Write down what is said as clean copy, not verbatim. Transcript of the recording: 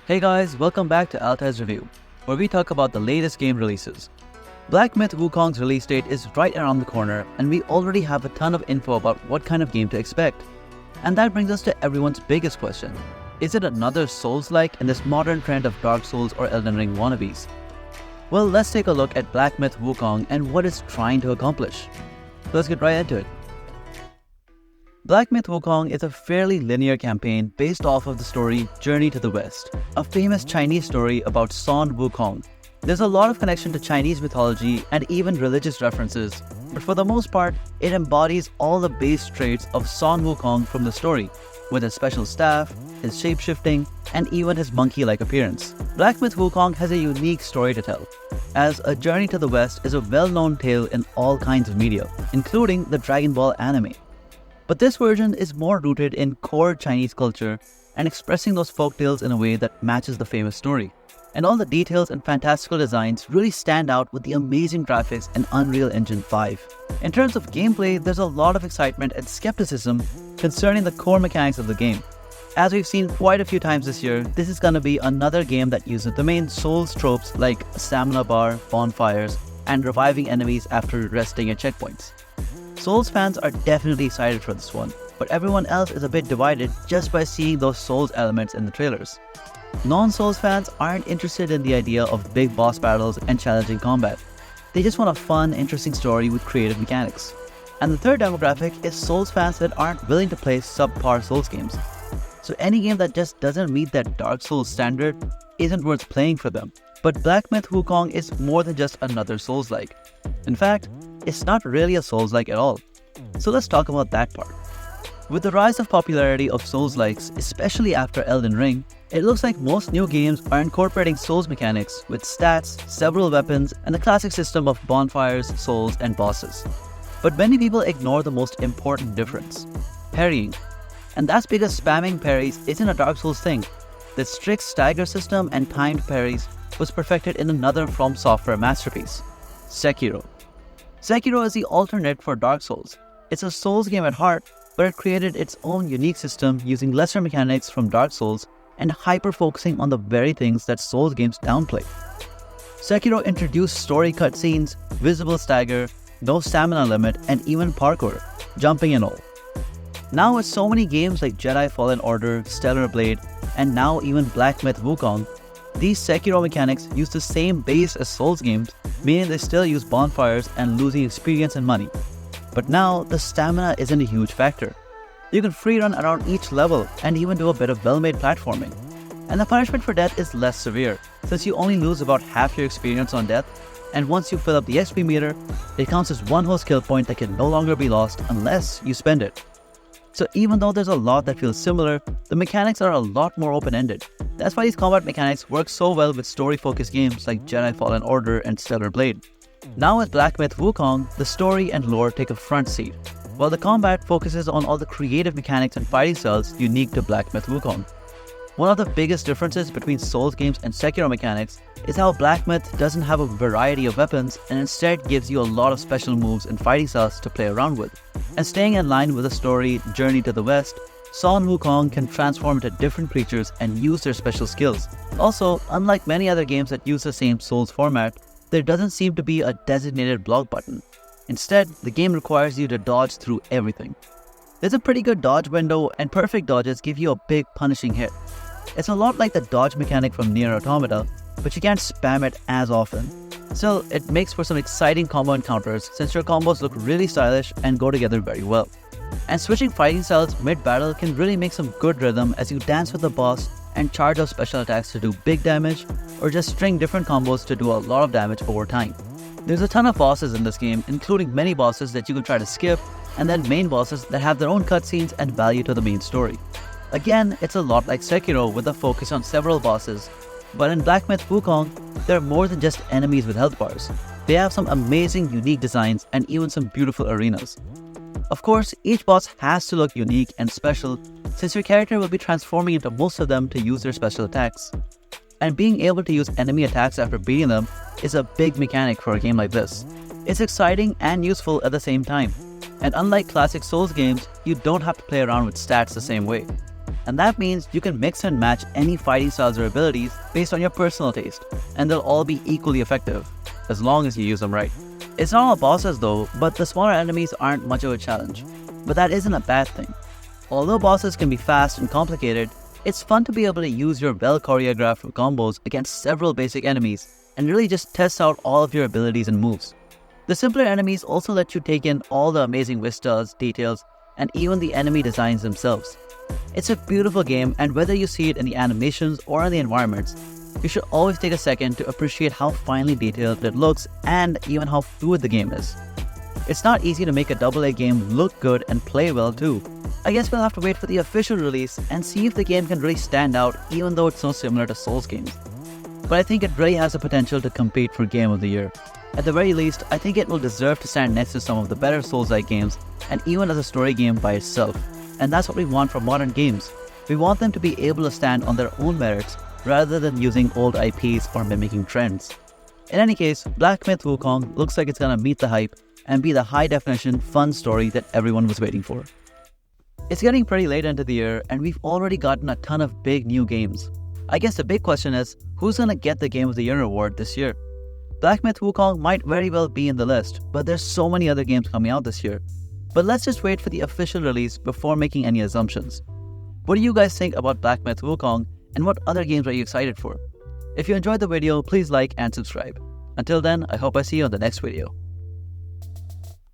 Hey guys, welcome back to Altaz-Review, where we talk about the latest game releases. Black Myth Wukong's release date is right around the corner, and we already have a ton of info about what kind of game to expect. And that brings us to everyone's biggest question. Is it another Souls-like in this modern trend of Dark Souls or Elden Ring wannabes? Well, let's take a look at Black Myth Wukong and what it's trying to accomplish. Let's get right into it. Black Myth Wukong is a fairly linear campaign based off of the story Journey to the West, a famous Chinese story about Sun Wukong. There's a lot of connection to Chinese mythology and even religious references, but for the most part, it embodies all the base traits of Sun Wukong from the story, with his special staff, his shapeshifting, and even his monkey-like appearance. Black Myth Wukong has a unique story to tell, as A Journey to the West is a well-known tale in all kinds of media, including the Dragon Ball anime. But this version is more rooted in core Chinese culture and expressing those folktales in a way that matches the famous story. And all the details and fantastical designs really stand out with the amazing graphics in Unreal Engine 5. In terms of gameplay, there's a lot of excitement and skepticism concerning the core mechanics of the game. As we've seen quite a few times this year, this is going to be another game that uses the main Souls tropes like a stamina bar, bonfires, and reviving enemies after resting at checkpoints. Souls fans are definitely excited for this one, but everyone else is a bit divided just by seeing those Souls elements in the trailers. Non-Souls fans aren't interested in the idea of big boss battles and challenging combat. They just want a fun, interesting story with creative mechanics. And the third demographic is Souls fans that aren't willing to play subpar Souls games. So any game that just doesn't meet that Dark Souls standard isn't worth playing for them. But Black Myth Wukong is more than just another Souls-like. In fact, it's not really a Souls-like at all. So let's talk about that part. With the rise of popularity of Souls-likes, especially after Elden Ring, it looks like most new games are incorporating Souls mechanics with stats, several weapons, and the classic system of bonfires, souls, and bosses. But many people ignore the most important difference: parrying. And that's because spamming parries isn't a Dark Souls thing. The strict stagger system and timed parries was perfected in another From Software masterpiece, Sekiro. Sekiro is the alternate for Dark Souls. It's a Souls game at heart, but it created its own unique system using lesser mechanics from Dark Souls and hyper-focusing on the very things that Souls games downplay. Sekiro introduced story cutscenes, visible stagger, no stamina limit, and even parkour, jumping and all. Now with so many games like Jedi Fallen Order, Stellar Blade, and now even Black Myth Wukong, these Sekiro mechanics use the same base as Souls games, meaning they still use bonfires and losing experience and money. But now, the stamina isn't a huge factor. You can free run around each level and even do a bit of well-made platforming. And the punishment for death is less severe, since you only lose about half your experience on death, and once you fill up the XP meter, it counts as one whole skill point that can no longer be lost unless you spend it. So even though there's a lot that feels similar, the mechanics are a lot more open-ended. That's why these combat mechanics work so well with story-focused games like Jedi Fallen Order and Stellar Blade. Now with Black Myth Wukong, the story and lore take a front seat, while the combat focuses on all the creative mechanics and fighting styles unique to Black Myth Wukong. One of the biggest differences between Souls games and Sekiro mechanics is how Black Myth doesn't have a variety of weapons and instead gives you a lot of special moves and fighting styles to play around with. And staying in line with the story Journey to the West, Sun Wukong can transform into different creatures and use their special skills. Also, unlike many other games that use the same Souls format, there doesn't seem to be a designated block button. Instead, the game requires you to dodge through everything. There's a pretty good dodge window, and perfect dodges give you a big punishing hit. It's a lot like the dodge mechanic from Nier Automata, but you can't spam it as often. Still, it makes for some exciting combo encounters since your combos look really stylish and go together very well. And switching fighting styles mid-battle can really make some good rhythm as you dance with the boss and charge up special attacks to do big damage, or just string different combos to do a lot of damage over time. There's a ton of bosses in this game, including many bosses that you can try to skip, and then main bosses that have their own cutscenes and value to the main story. Again, it's a lot like Sekiro with a focus on several bosses, but in Black Myth Wukong, they're more than just enemies with health bars. They have some amazing unique designs and even some beautiful arenas. Of course, each boss has to look unique and special since your character will be transforming into most of them to use their special attacks. And being able to use enemy attacks after beating them is a big mechanic for a game like this. It's exciting and useful at the same time. And unlike classic Souls games, you don't have to play around with stats the same way. And that means you can mix and match any fighting styles or abilities based on your personal taste, and they'll all be equally effective, as long as you use them right. It's not all bosses though, but the smaller enemies aren't much of a challenge. But that isn't a bad thing. Although bosses can be fast and complicated, it's fun to be able to use your well-choreographed combos against several basic enemies and really just test out all of your abilities and moves. The simpler enemies also let you take in all the amazing vistas, details, and even the enemy designs themselves. It's a beautiful game, and whether you see it in the animations or in the environments, you should always take a second to appreciate how finely detailed it looks and even how fluid the game is. It's not easy to make a AA game look good and play well too. I guess we'll have to wait for the official release and see if the game can really stand out, even though it's so similar to Souls games. But I think it really has the potential to compete for Game of the Year. At the very least, I think it will deserve to stand next to some of the better Souls-like games, and even as a story game by itself. And that's what we want from modern games. We want them to be able to stand on their own merits rather than using old IPs or mimicking trends. In any case, Black Myth Wukong looks like it's gonna meet the hype and be the high-definition, fun story that everyone was waiting for. It's getting pretty late into the year, and we've already gotten a ton of big new games. I guess the big question is, who's gonna get the Game of the Year award this year? Black Myth Wukong might very well be in the list, but there's so many other games coming out this year. But let's just wait for the official release before making any assumptions. What do you guys think about Black Myth Wukong, and what other games are you excited for? If you enjoyed the video, please like and subscribe. Until then, I hope I see you on the next video.